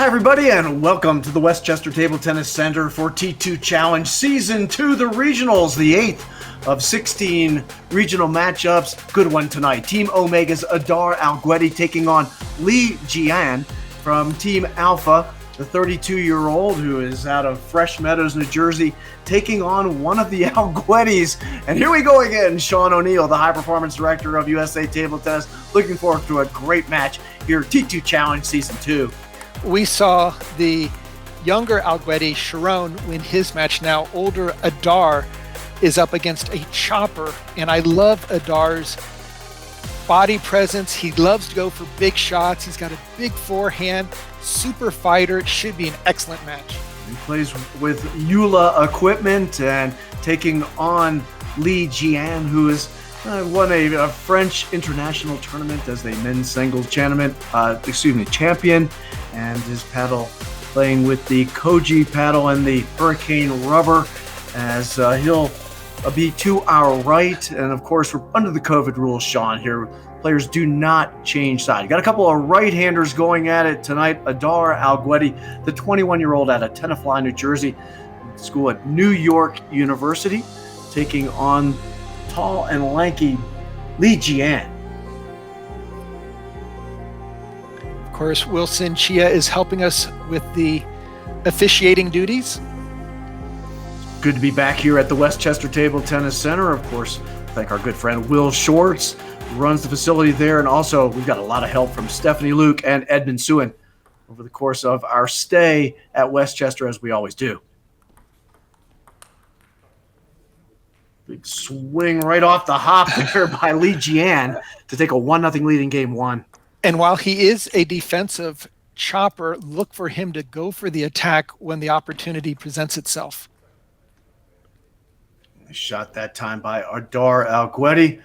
Hi, everybody, and welcome to the Westchester Table Tennis Center for T2 Challenge Season 2, the regionals, the 8th of 16 regional matchups. Good one tonight. Team Omega's Adar Alguetti taking on Jian from Team Alpha, the 32-year-old who is out of Fresh Meadows, New Jersey, taking on one of the Alguettis. And here we go again, Sean O'Neill, the high-performance director of USA Table Tennis. Looking forward to a great match here at T2 Challenge Season 2. We saw the younger Alguetti, Sharon, win his match. Now older Adar is up against a chopper, and I love Adar's body presence. He loves to go for big shots. He's got a big forehand, super fighter. It should be an excellent match. He plays with Eula equipment and taking on Jian, who is won a French international tournament as a men's singles champion, and his paddle playing with the Koji paddle and the Hurricane rubber, as he'll be to our right. And of course, we're under the COVID rules, Sean. Here, players do not change side. Got a couple of right-handers going at it tonight. Adar Alguetti, the 21-year-old out of Tenafly, New Jersey, school at New York University, taking on tall and lanky Jian. Of course, Wilson Chia is helping us with the officiating duties. Good to be back here at the Westchester Table Tennis Center. Of course, thank our good friend Will Schwartz, who runs the facility there. And also, we've got a lot of help from Stephanie Luke and Edmund Suin over the course of our stay at Westchester, as we always do. Big swing right off the hop there by Jian to take a 1-0 lead in game one. And while he is a defensive chopper, look for him to go for the attack when the opportunity presents itself. Nice shot that time by Adar Alguetti.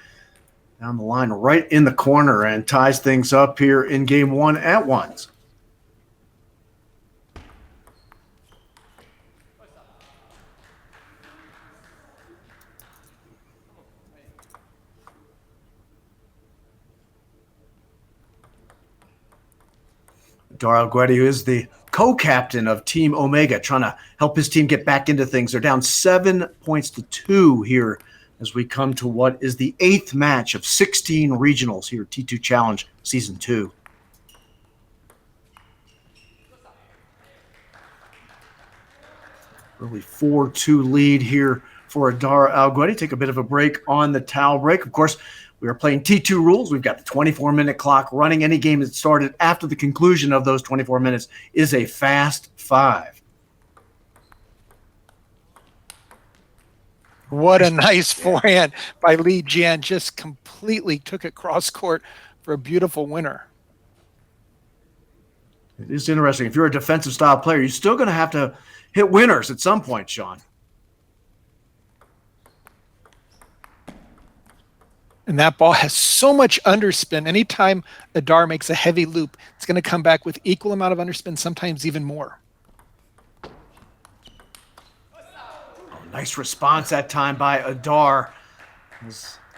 Down the line right in the corner and ties things up here in game one at once. Adar Alguetti, who is the co-captain of Team Omega, trying to help his team get back into things. They're down 7-2 here as we come to what is the 8th match of 16 regionals here at T2 Challenge Season 2. Early 4-2 lead here for Adar Alguetti. Take a bit of a break on the towel break. Of course, we are playing T2 rules. We've got the 24-minute clock running. Any game that started after the conclusion of those 24 minutes is a fast 5. What a nice forehand by Jian. Just completely took it cross court for a beautiful winner. It is interesting. If you're a defensive style player, you're still going to have to hit winners at some point, Sean. And that ball has so much underspin. Anytime Adar makes a heavy loop, it's going to come back with equal amount of underspin, sometimes even more. Nice response that time by Adar.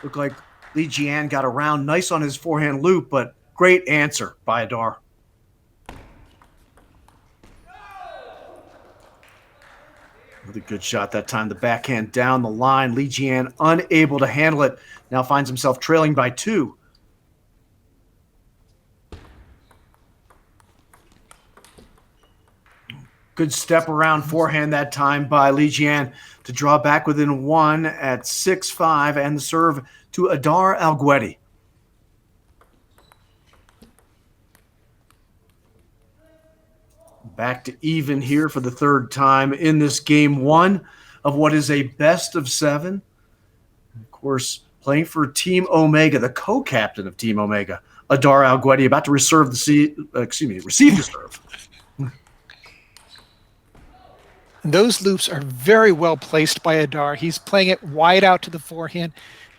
Looked like Jian got around nice on his forehand loop, but great answer by Adar. Another good shot that time. The backhand down the line. Jian unable to handle it. Now finds himself trailing by 2. Good step around forehand that time by Jian to draw back within 1 at 6-5, and the serve to Adar Alguetti. Back to even here for the third time in this game one of what is a best of 7. Of course, playing for Team Omega, the co-captain of Team Omega, Adar Alguetti, about to receive the serve. Those loops are very well placed by Adar. He's playing it wide out to the forehand,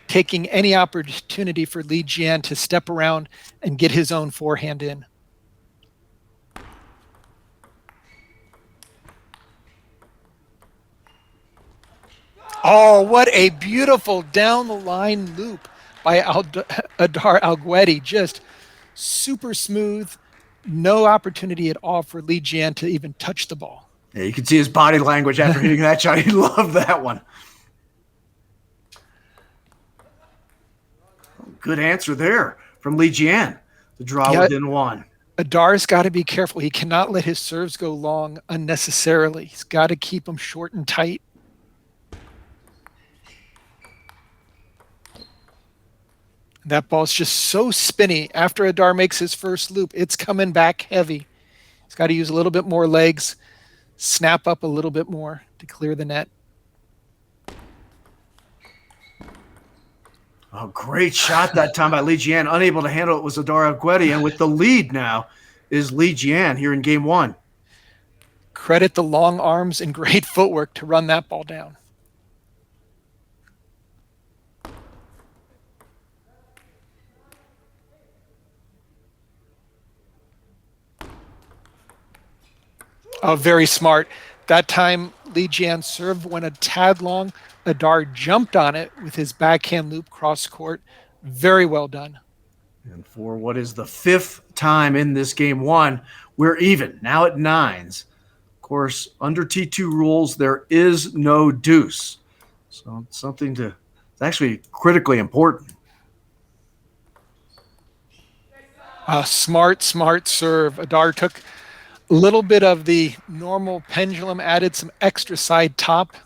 taking any opportunity for Jian to step around and get his own forehand in. Oh, what a beautiful down-the-line loop by Adar Alguetti. Just super smooth, no opportunity at all for Li Jian to even touch the ball. Yeah, you can see his body language after hitting that shot. He loved that one. Good answer there from Li Jian to draw within one. Adar's got to be careful. He cannot let his serves go long unnecessarily. He's got to keep them short and tight. That ball's just so spinny. After Adar makes his first loop, it's coming back heavy. He's got to use a little bit more legs, snap up a little bit more to clear the net. Oh, great shot that time by Li Jian. Unable to handle it was Adar Alguetti, and with the lead now is Li Jian here in game one. Credit the long arms and great footwork to run that ball down. Oh, very smart. That time, Li Jian serve went a tad long. Adar jumped on it with his backhand loop cross court. Very well done. And for what is the fifth time in this game one, we're even, now at nines. Of course, under T2 rules, there is no deuce. So it's something to, it's actually critically important. Smart serve. Adar took a little bit of the normal pendulum, added some extra side top.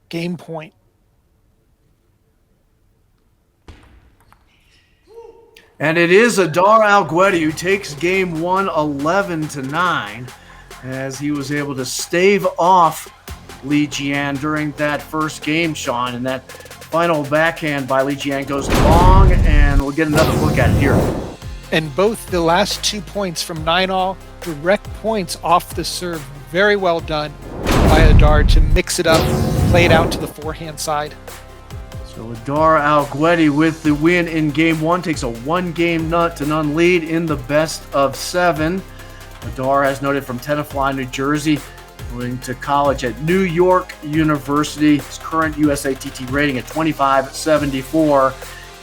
Game point. And it is Adar Alguetti who takes game one 11-9 as he was able to stave off Li Jian during that first game, Sean. And that final backhand by Li Jian goes long, and we'll get another look at it here. And both the last 2 points from 9-all, direct points off the serve. Very well done by Adar to mix it up, play it out to the forehand side. So Adar Alguetti with the win in game one takes a 1-0 lead in the best of 7. Adar, as noted, from Tenafly, New Jersey, going to college at New York University. His current USATT rating at 2574.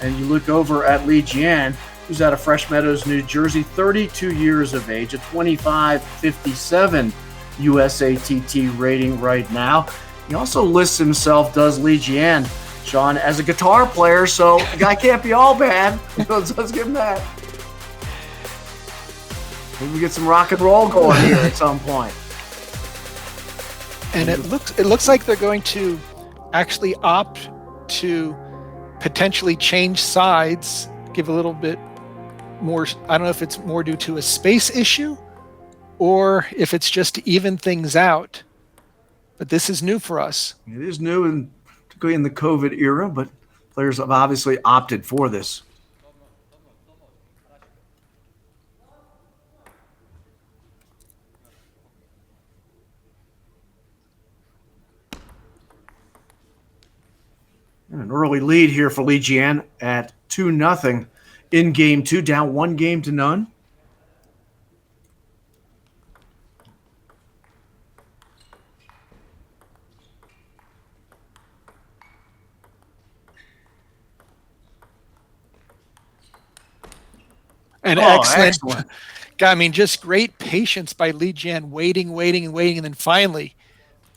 And you look over at Li Jian, who's out of Fresh Meadows, New Jersey, 32 years of age, a 2557 USATT rating right now. He also lists himself, does Li Jian, Sean, as a guitar player, so the guy can't be all bad. Let's give him that. Maybe we get some rock and roll going here at some point. And it looks like they're going to actually opt to potentially change sides, give a little bit more. I don't know if it's more due to a space issue or if it's just to even things out. But this is new for us. It is new, and particularly in the COVID era, but players have obviously opted for this. And an early lead here for Li Jian at 2-0 in game two, down 1-0. And excellent. God, I mean, just great patience by Li Jian, waiting, and then finally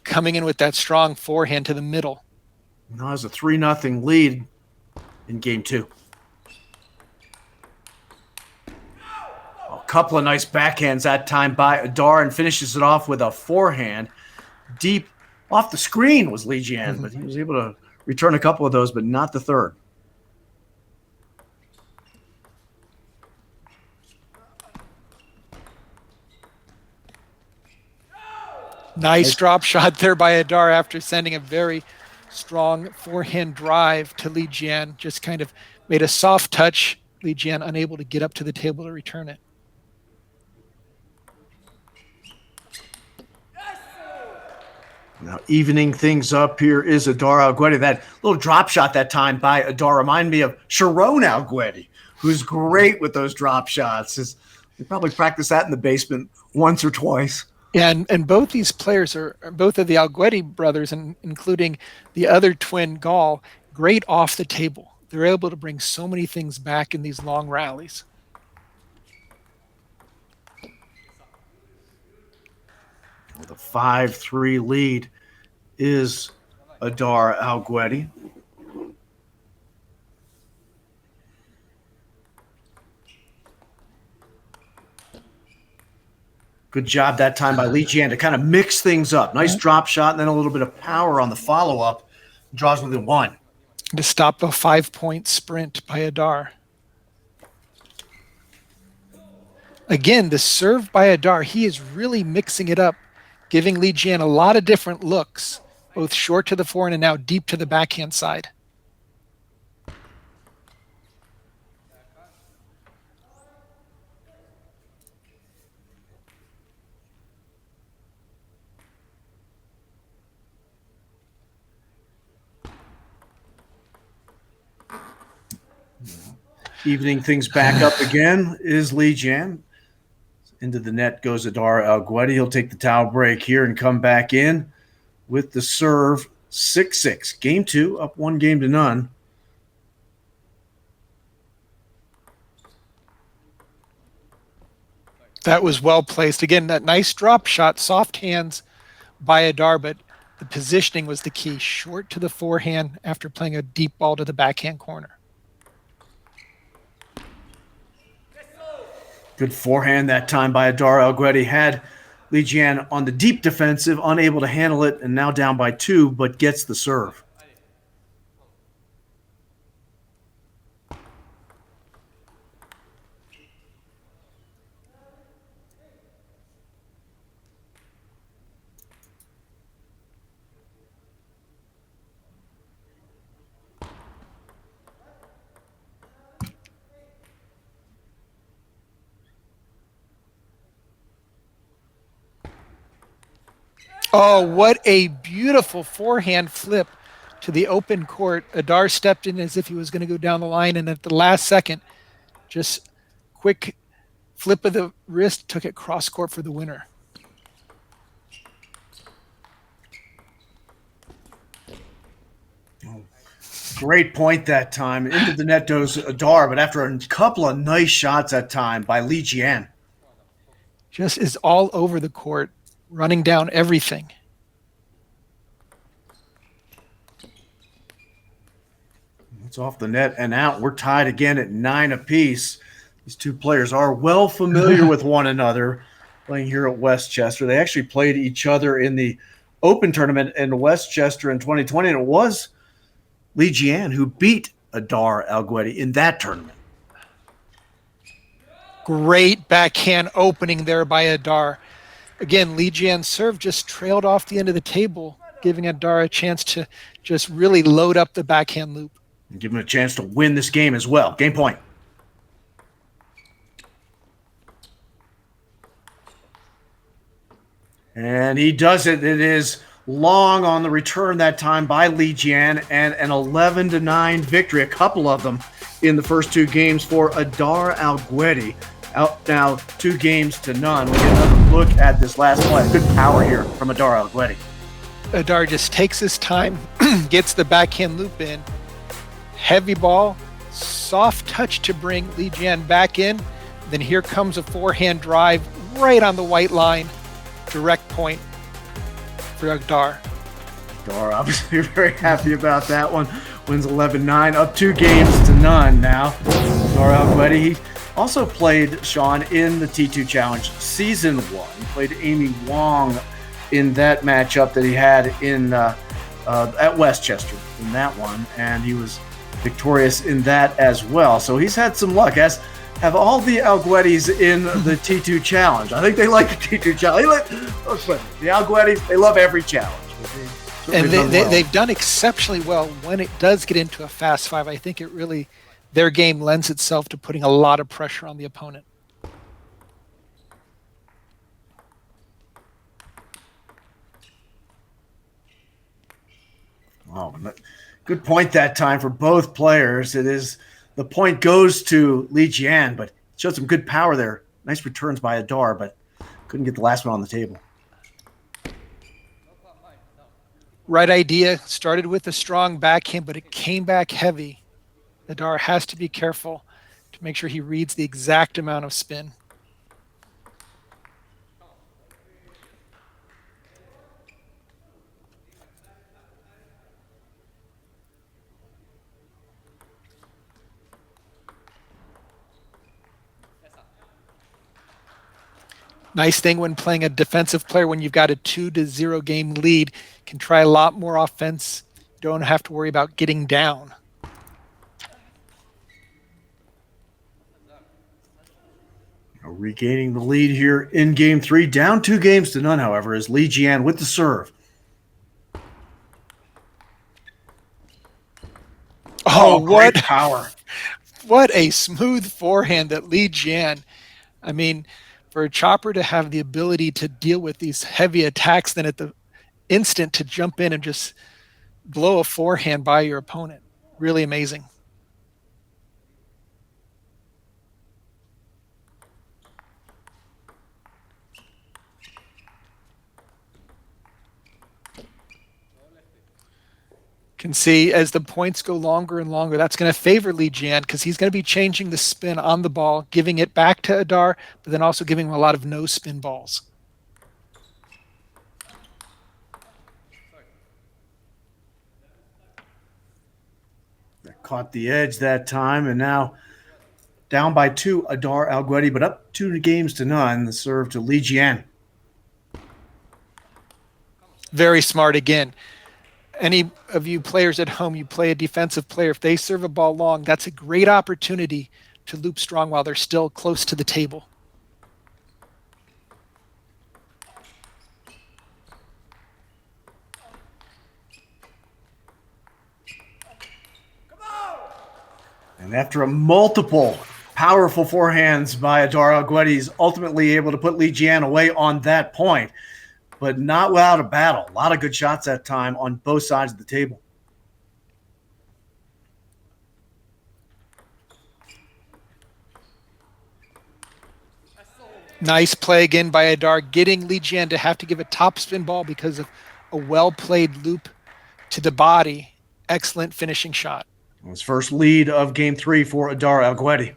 coming in with that strong forehand to the middle. Now has a 3-0 lead in game two. A couple of nice backhands that time by Adar, and finishes it off with a forehand. Deep off the screen was Li Jian, but he was able to return a couple of those, but not the third. Nice drop shot there by Adar after sending a very strong forehand drive to Li Jian. Just kind of made a soft touch. Li Jian unable to get up to the table to return it. Now evening things up here is Adar Alguetti. That little drop shot that time by Adar reminded me of Sharon Alguetti, who's great with those drop shots. They probably practiced that in the basement once or twice. Yeah, and both these players are both of the Alguetti brothers, and including the other twin Gall, great off the table. They're able to bring so many things back in these long rallies. With a 5-3 lead is Adar Alguetti. Good job that time by Jian to kind of mix things up. Nice drop shot and then a little bit of power on the follow-up. Draws within one. To stop a 5-point sprint by Adar. Again, the serve by Adar, he is really mixing it up, giving Jian a lot of different looks, both short to the forehand and now deep to the backhand side. Evening things back up again is Jian. Into the net goes Adar Alguetti. He'll take the towel break here and come back in with the serve. 6-6. Game 2, up 1-0. That was well placed. Again, that nice drop shot, soft hands by Adar, but the positioning was the key. Short to the forehand after playing a deep ball to the backhand corner. Good forehand that time by Adar Alguetti. Had Jian on the deep defensive, unable to handle it, and now down by 2, but gets the serve. Oh, what a beautiful forehand flip to the open court. Adar stepped in as if he was going to go down the line, and at the last second, just quick flip of the wrist, took it cross court for the winner. Great point that time. Into the net goes Adar, but after a couple of nice shots that time by Jian. Just is all over the court, running down everything. It's off the net and out. We're tied again at 9 apiece. These two players are well familiar with one another playing here at Westchester. They actually played each other in the Open tournament in Westchester in 2020, and it was Jian who beat Adar Alguetti in that tournament. Great backhand opening there by Adar. Again, Jian's serve just trailed off the end of the table, giving Adar a chance to just really load up the backhand loop. And give him a chance to win this game as well. Game point. And he does it. It is long on the return that time by Jian, and an 11-9 victory, a couple of them in the first two games for Adar Alguetti. Out now 2-0. We get another look at this last play. Good power here from Adar Alguetti. Adar just takes his time, gets the backhand loop in. Heavy ball, soft touch to bring Jian back in. Then here comes a forehand drive right on the white line. Direct point for Adar. Adar obviously very happy about that one. Wins 11-9, up 2-0 now. Adar Alguetti, he also played Sharon in the T2 Challenge Season 1. He played Amy Wong in that matchup that he had in at Westchester in that one, and he was victorious in that as well. So he's had some luck, as have all the Alguettis in the T2 Challenge. I think they like the T2 Challenge. The Alguettis, they love every challenge. And they've done exceptionally well when it does get into a fast five. I think it really, their game lends itself to putting a lot of pressure on the opponent. Oh, good point that time for both players. It is, the point goes to Jian, but showed some good power there. Nice returns by Adar, but couldn't get the last one on the table. Right idea. Started with a strong backhand, but it came back heavy. Adar has to be careful to make sure he reads the exact amount of spin. Nice thing when playing a defensive player when you've got a 2-0 game lead, can try a lot more offense. Don't have to worry about getting down. Regaining the lead here in game 3. Down 2-0, however, is Li Jian with the serve. Oh, what power. What a smooth forehand that Li Jian. I mean, for a chopper to have the ability to deal with these heavy attacks, then at the instant to jump in and just blow a forehand by your opponent. Really amazing. Can see as the points go longer and longer, that's going to favor Li Jian because he's going to be changing the spin on the ball, giving it back to Adar, but then also giving him a lot of no spin balls. Caught the edge that time, and now down by 2, Adar Alguetti, but up 2-0. The serve to Li Jian. Very smart again. Any of you players at home, you play a defensive player, if they serve a ball long, that's a great opportunity to loop strong while they're still close to the table. And after a multiple powerful forehands by Adar Alguetti, he's ultimately able to put Li Jian away on that point, but not without a battle. A lot of good shots that time on both sides of the table. Nice play again by Adar, getting Li Jian to have to give a topspin ball because of a well-played loop to the body. Excellent finishing shot. His first lead of game 3 for Adar Alguetti.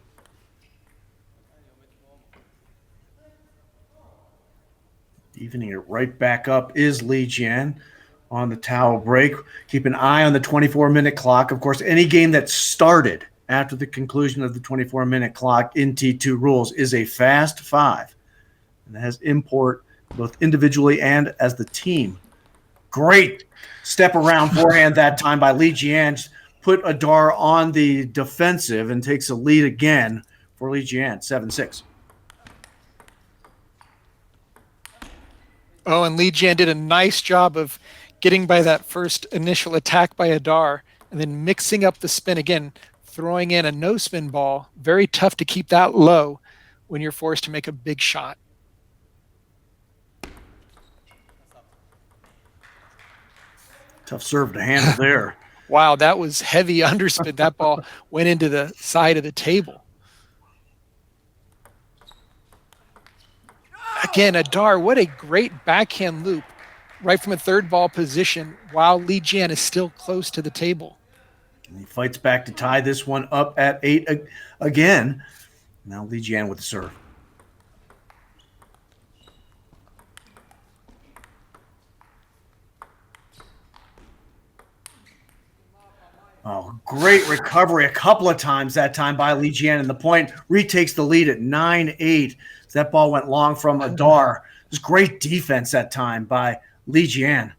Evening it right back up is Li Jian on the towel break. Keep an eye on the 24-minute clock. Of course, any game that started after the conclusion of the 24-minute clock in T2 rules is a fast 5. And that has import both individually and as the team. Great step around forehand that time by Li Jian. Put Adar on the defensive and takes a lead again for Li Jian, 7-6. Oh, and Li Jian did a nice job of getting by that first initial attack by Adar and then mixing up the spin again, throwing in a no spin ball. Very tough to keep that low when you're forced to make a big shot. Tough serve to handle there. Wow, that was heavy underspin. That ball went into the side of the table. Again, Adar, what a great backhand loop right from a third ball position while Li Jian is still close to the table. And he fights back to tie this one up at 8 again. Now Li Jian with the serve. Oh, great recovery a couple of times that time by Li Jian, and the point retakes the lead at 9-8. So that ball went long from Adar. It was great defense that time by Li Jian.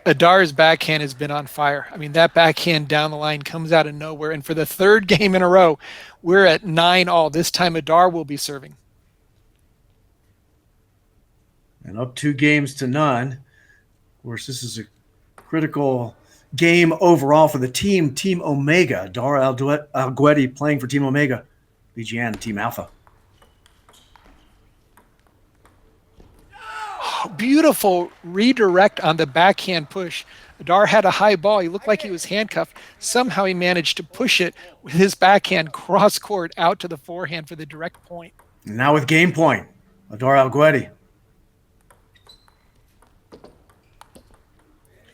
Adar's backhand has been on fire. I mean, that backhand down the line comes out of nowhere. And for the third game in a row, we're at 9-all. This time Adar will be serving. And up 2-0. Of course, this is a critical game overall for the team. Team Omega. Adar Alguetti playing for Team Omega. Li Jian, Team Alpha. Beautiful redirect on the backhand push. Adar had a high ball. He looked like he was handcuffed. Somehow he managed to push it with his backhand cross court out to the forehand for the direct point. And now with game point, Adar Alguetti.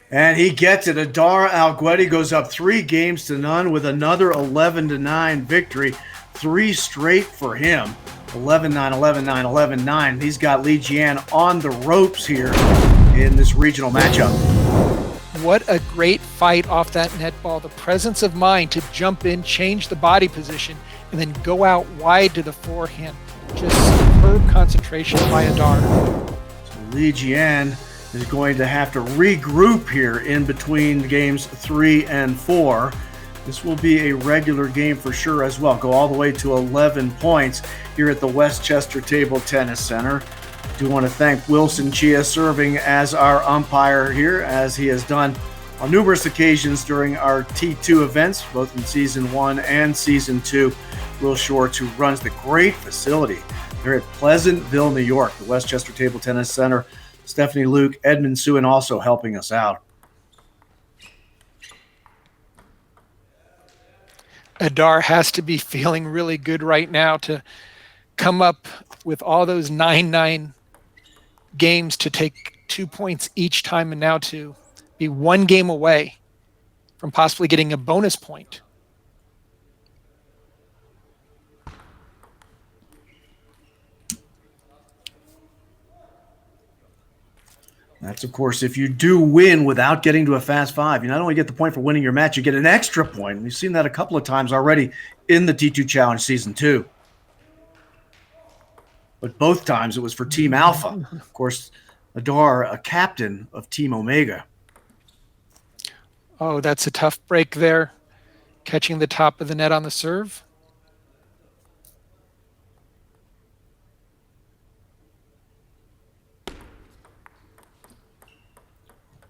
And he gets it. Adar Alguetti goes up 3-0 with another 11-9 victory. 3 straight for him. 11-9, 11-9, 11-9. He's got Li Jian on the ropes here in this regional matchup. what a great fight off that net ball. The presence of mind to jump in, change the body position, and then go out wide to the forehand. Just superb concentration by Adar. So Li Jian is going to have to regroup here in between games 3 and 4. This will be a regular game for sure as well. Go all the way to 11 points here at the Westchester Table Tennis Center. I do want to thank Wilson Chia serving as our umpire here, as he has done on numerous occasions during our T2 events, both in Season 1 and Season 2. Will Shorts, who runs the great facility here at Pleasantville, New York, the Westchester Table Tennis Center. Stephanie Luke, Edmund Suin also helping us out. Adar has to be feeling really good right now to come up with all those 9-9 games to take 2 points each time, and now to be one game away from possibly getting a bonus point. That's, of course, if you do win without getting to a fast 5, you not only get the point for winning your match, you get an extra point. We've seen that a couple of times already in the T2 Challenge Season 2. But both times it was for Team Alpha. Of course, Adar, a captain of Team Omega. Oh, that's a tough break there. Catching the top of the net on the serve.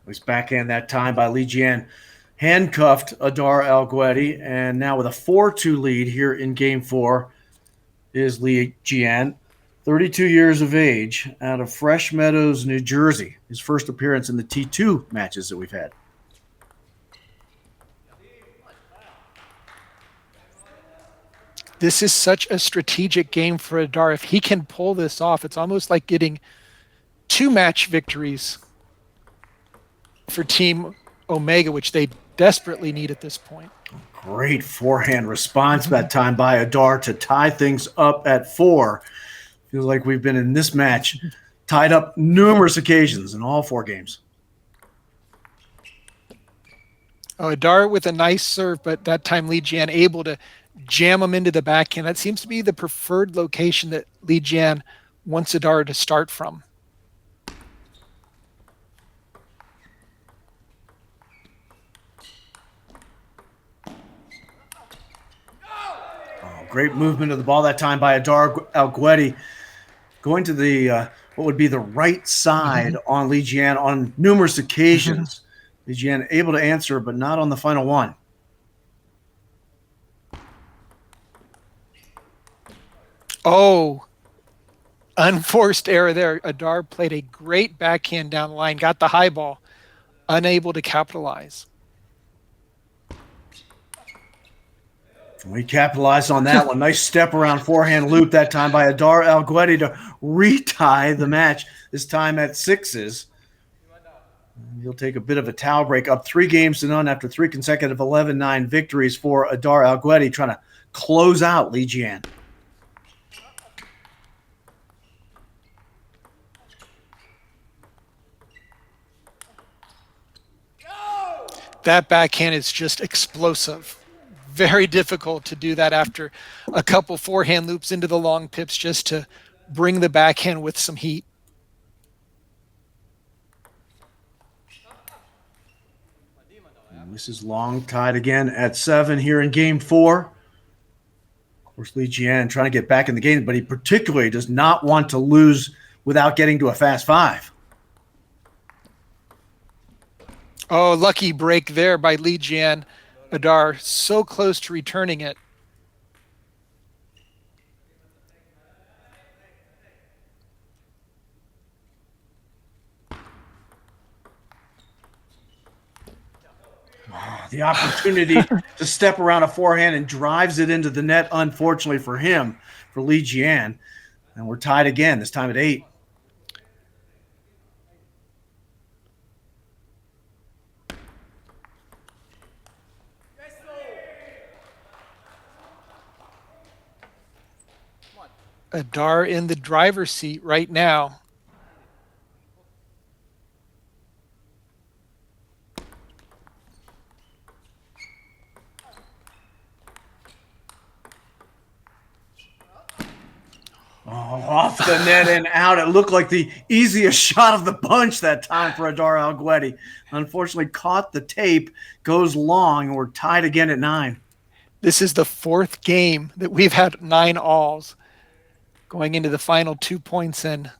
Nice backhand that time by Li Jian. Handcuffed Adar Alguetti, and now with a 4-2 lead here in Game 4 is Li Jian, 32 years of age, out of Fresh Meadows, New Jersey. His first appearance in the T2 matches that we've had. This is such a strategic game for Adar. If he can pull this off, it's almost like getting 2 match victories for Team Omega, which they desperately need at this point. Great forehand response that time by Adar to tie things up at 4. Feels like we've been in this match tied up numerous occasions in all 4 games. Oh, Adar with a nice serve, but that time Li Jian able to jam him into the backhand. That seems to be the preferred location that Li Jian wants Adar to start from. Great movement of the ball that time by Adar Alguetti, going to the what would be the right side on Li Jian on numerous occasions. Li Jian able to answer, but not on the final one. Oh, unforced error there. Adar played a great backhand down the line, got the high ball, unable to capitalize. We capitalized on that one. Nice step around forehand loop that time by Adar Alguetti to retie the match, this time at 6s. He'll take a bit of a towel break, up 3-0 after 3 consecutive 11-9 victories for Adar Alguetti, trying to close out Li Jian. That backhand is just explosive. Very difficult to do that after a couple forehand loops into the long pips, just to bring the backhand with some heat. And this is long, tied again at 7 here in Game 4. Of course, Li Jian trying to get back in the game, but he particularly does not want to lose without getting to a fast 5. Oh, lucky break there by Li Jian. Adar so close to returning it. The opportunity to step around a forehand and drives it into the net, unfortunately for him, for Li Jian. And we're tied again, this time at 8. Adar in the driver's seat right now. Off the net and out. It looked like the easiest shot of the bunch that time for Adar Alguetti. Unfortunately, caught the tape, goes long, and we're tied again at 9. This is the 4th game that we've had 9 alls going into the final 2 points and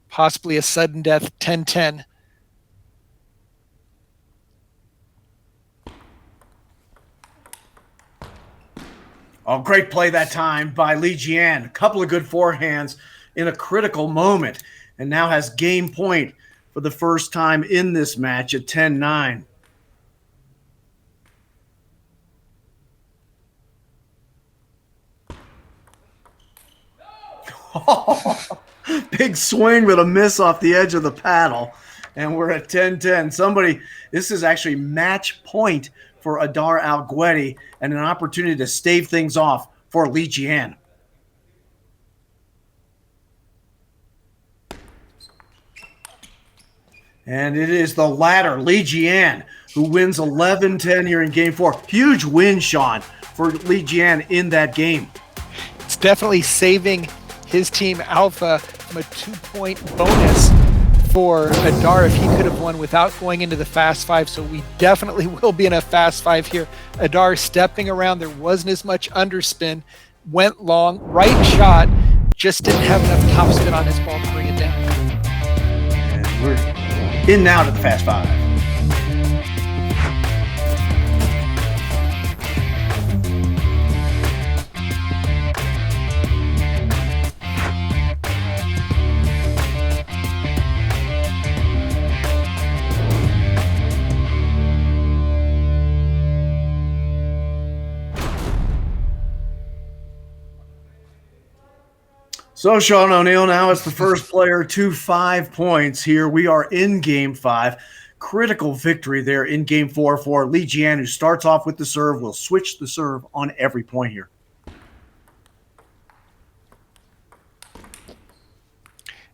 possibly a sudden death 10-10. Oh, great play that time by Li Jian. A couple of good forehands in a critical moment, and now has game point for the first time in this match at 10-9. Big swing, but a miss off the edge of the paddle. And we're at 10-10. This is actually match point for Adar Alguetti and an opportunity to stave things off for Li Jian. And it is the latter, Li Jian, who wins 11-10 here in Game 4. Huge win, Sean, for Li Jian in that game. It's definitely saving his team Alpha from a 2-point bonus for Adar if he could have won without going into the Fast 5. So we definitely will be in a Fast 5 here. Adar stepping around. There wasn't as much underspin. Went long. Right shot. Just didn't have enough topspin on his ball to bring it down. And we're in now to the Fast 5. So, Sean O'Neill, now it's the first player to 5 points here. We are in Game 5. Critical victory there in Game 4 for Li Jian, who starts off with the serve. Will switch the serve on every point here.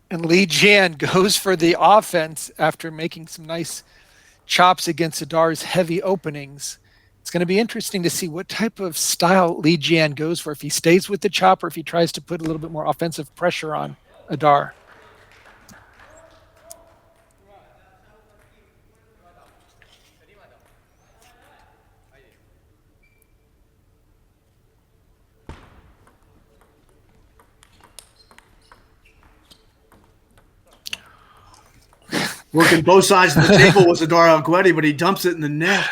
And Li Jian goes for the offense after making some nice chops against Adar's heavy openings. It's going to be interesting to see what type of style Li Jian goes for, if he stays with the chop or if he tries to put a little bit more offensive pressure on Adar. Working both sides of the table was Adar Alguetti, but he dumps it in the net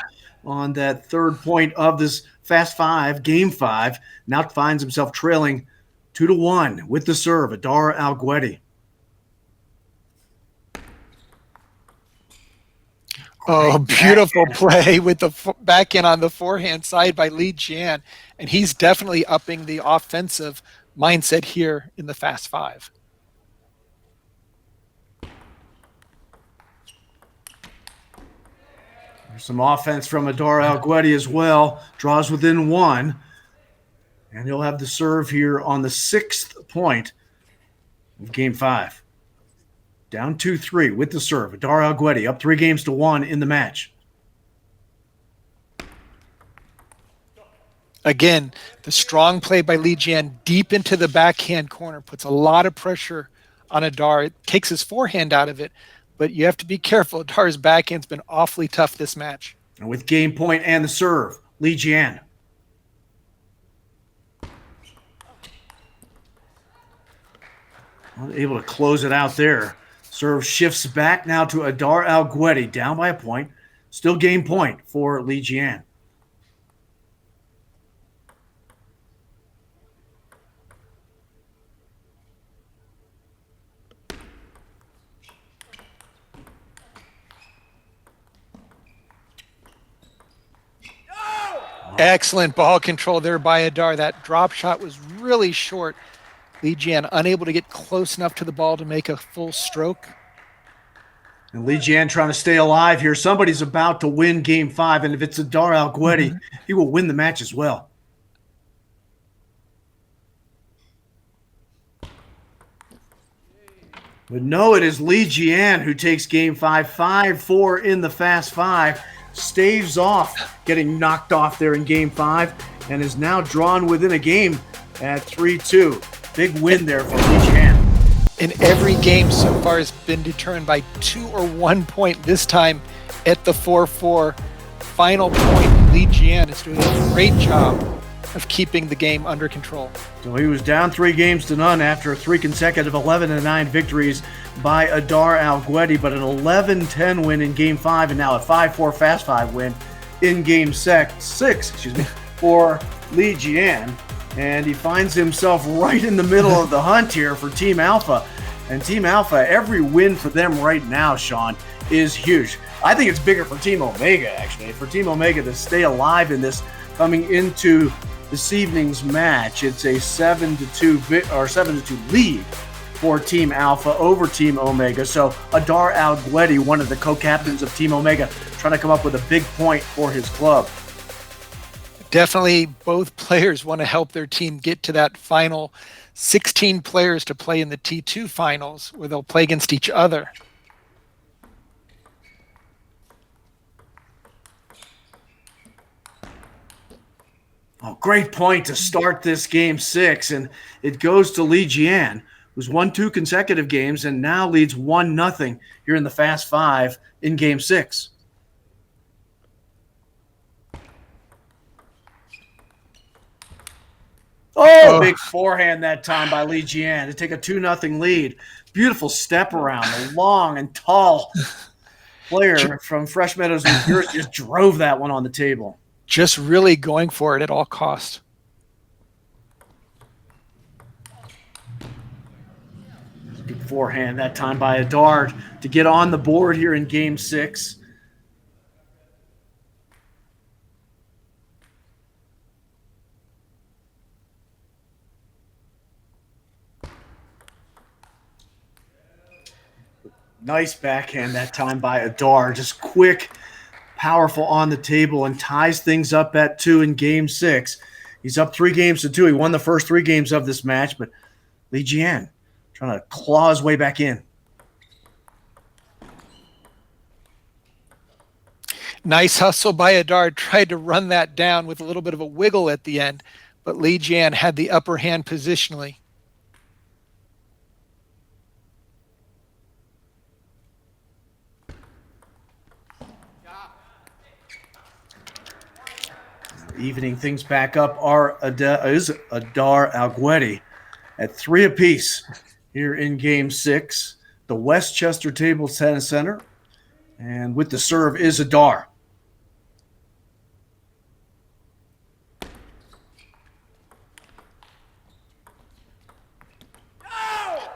on that third point of this Fast 5, Game 5. Now finds himself trailing 2-1 with the serve, Adar Alguetti. Oh, beautiful play with the backhand on the forehand side by Li Jian. And he's definitely upping the offensive mindset here in the Fast 5. There's some offense from Adar Alguetti as well. Draws within 1. And he'll have the serve here on the 6th point of Game 5. Down 2-3 with the serve. Adar Alguetti up 3-1 in the match. Again, the strong play by Li Jian deep into the backhand corner puts a lot of pressure on Adar. It takes his forehand out of it, but you have to be careful. Adar's backhand's been awfully tough this match. And with game point and the serve, Li Jian. Able to close it out there. Serve shifts back now to Adar Alguetti, down by a point. Still game point for Li Jian. Excellent ball control there by Adar. That drop shot was really short. Li Jian unable to get close enough to the ball to make a full stroke. And Li Jian trying to stay alive here. Somebody's about to win Game 5, and if it's Adar Alguetti, he will win the match as well. But no, it is Li Jian who takes Game 5, 5-4 in the Fast 5. Staves off getting knocked off there in Game 5 and is now drawn within a game at 3-2. Big win there for Li Jian. And every game so far has been determined by 2 or 1 point. This time at the 4-4 final point, Li Jian is doing a great job of keeping the game under control. So he was down 3-0 after 3 consecutive 11-9 victories by Adar Alguetti, but an 11-10 win in Game 5 and now a 5-4 Fast 5 win in Game 6 for Li Jian. And he finds himself right in the middle of the hunt here for Team Alpha. And Team Alpha, every win for them right now, Sean, is huge. I think it's bigger for Team Omega, actually. For Team Omega to stay alive in this coming into this evening's match, it's a 7-2 lead for Team Alpha over Team Omega. So Adar Alguetti, one of the co-captains of Team Omega, trying to come up with a big point for his club. Definitely both players want to help their team get to that final 16 players to play in the T2 finals where they'll play against each other. Oh, great point to start this Game 6, and it goes to Li Jian, who's won 2 consecutive games and now leads 1-0 here in the Fast 5 in Game 6. Oh, big forehand that time by Li Jian to take a 2-0 lead. Beautiful step around. A long and tall player from Fresh Meadows, New Jersey, just drove that one on the table. Just really going for it at all costs. Big forehand that time by Adar to get on the board here in Game 6. Nice backhand that time by Adar. Just quick, powerful on the table and ties things up at 2 in Game 6. He's up 3-2. He won the first 3 games of this match, but Li Jian trying to claw his way back in. Nice hustle by Adar. Tried to run that down with a little bit of a wiggle at the end, but Li Jian had the upper hand positionally. Evening things back up is Adar Alguetti at 3 apiece here in Game 6. The Westchester Table Tennis Center. And with the serve is Adar.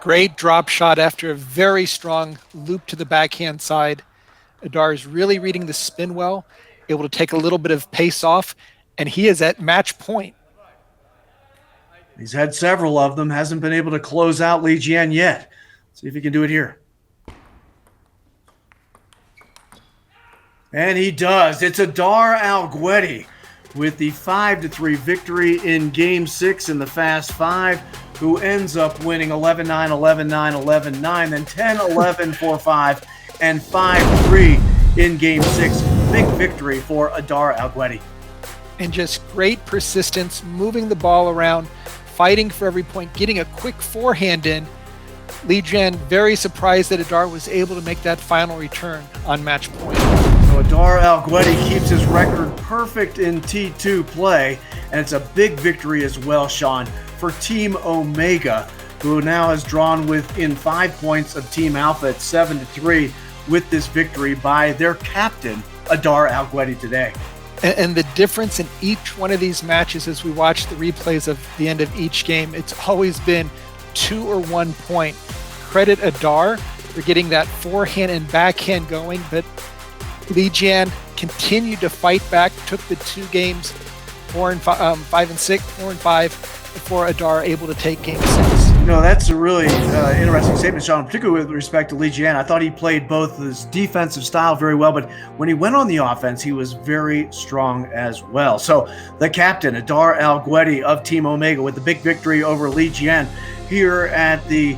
Great drop shot after a very strong loop to the backhand side. Adar is really reading the spin well, able to take a little bit of pace off, and he is at match point. He's had several of them. Hasn't been able to close out Li Jian yet. See if he can do it here. And he does. It's Adar Alguetti with the 5-3 victory in Game 6 in the Fast 5, who ends up winning 11-9, 11-9, 11-9, then 10-11, 4-5, and 5-3 in Game 6. Big victory for Adar Alguetti. And just great persistence, moving the ball around, fighting for every point, getting a quick forehand in. Li Jian very surprised that Adar was able to make that final return on match point. So Adar Alguetti keeps his record perfect in T2 play, and it's a big victory as well, Sean, for Team Omega, who now has drawn within 5 points of Team Alpha at 7-3 with this victory by their captain, Adar Alguetti, today. And the difference in each one of these matches as we watch the replays of the end of each game, it's always been 2 or 1 point. Credit Adar for getting that forehand and backhand going, but Li Jian continued to fight back, took the 2 games, 4 and 5 and 6, 4 and 5, before Adar able to take Game 6. No, that's a really interesting statement, Sean, particularly with respect to Li Jian. I thought he played both his defensive style very well, but when he went on the offense, he was very strong as well. So the captain, Adar Alguetti of Team Omega, with the big victory over Li Jian here at the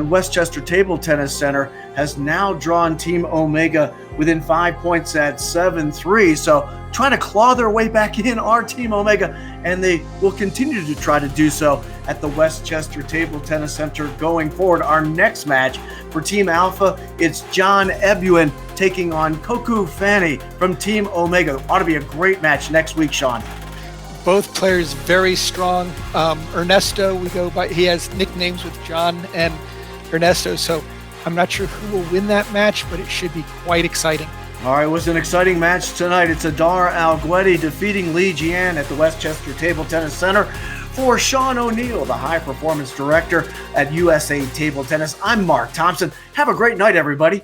Westchester Table Tennis Center. has now drawn Team Omega within 5 points at 7-3. So trying to claw their way back in are Team Omega, and they will continue to try to do so at the Westchester Table Tennis Center going forward. Our next match for Team Alpha, it's Jian taking on Koku Fanny from Team Omega. Ought to be a great match next week, Sean. Both players very strong. Ernesto, he has nicknames with John and Ernesto, so I'm not sure who will win that match, but it should be quite exciting. All right, it was an exciting match tonight. It's Adar Alguetti defeating Jian at the Westchester Table Tennis Center. For Sean O'Neill, the high performance director at USA Table Tennis, I'm Mark Thompson. Have a great night, everybody.